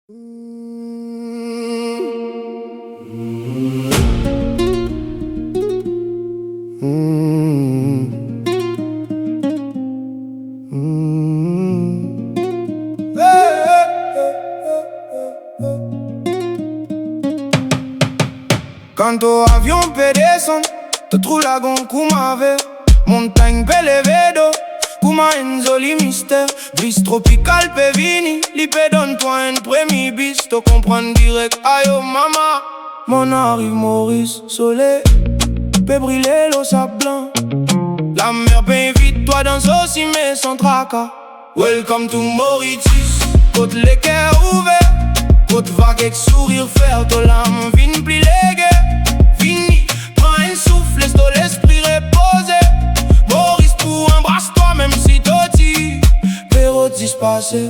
Quand o avion peut descendre, te trouve la gon Kumave, montagne peut lever d'eau, Kuma un joli mystère, brise tropicale peut vini, li peut donne-toi un premier bis, te comprendre direct, aïe oh mama. Mon arrive Maurice, soleil, peut brûler l'eau sable blanc, la mer peut invite-toi dans aussi mais sans tracas. Welcome to Mauritius, côte les cœurs ouverts, côte vague avec sourire faire, ton l'âme vine pli légué. Fini, prends un souffle, laisse ton l'esprit reposer. Maurice pour embrasse-toi même si t'oti Péro dispassé.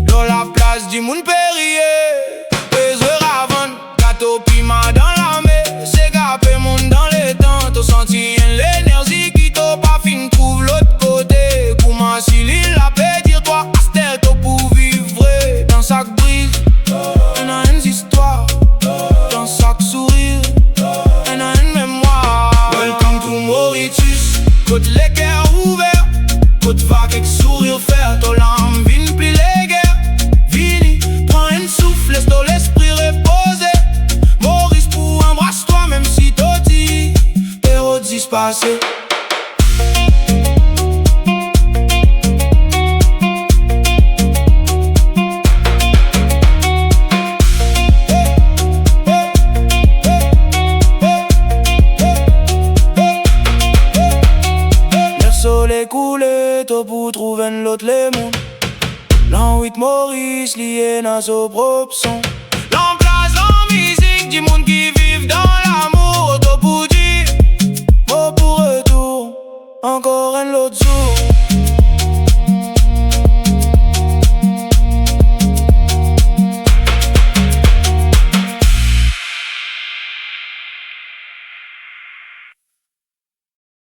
Dans la place du monde Perrier, les heures avant, gâteau piment dans la mer, c'est gapé monde dans les temps, t'as senti l'énergie qui t'a pas fin, trouve l'autre côté. Comment si l'île la paix, dire-toi, Astel, t'as pour vivre vrai. Dans chaque brise, y'en a une histoire, dans chaque sourire, y'en a une mémoire. Welcome to Mauritius, côte les cœurs ouverts, côte vague avec sourire faire, ton l'âme vine pli les guerres. Vini, prends un souffle, laisse ton l'esprit reposer. Maurice pour embrasse-toi même si t'oti Péro dispassé. Soleil coulé, t'as pour trouver l'autre les mondes. L'an 8 Maurice, lié dans son propre son. L'emplacement musique du monde qui vit.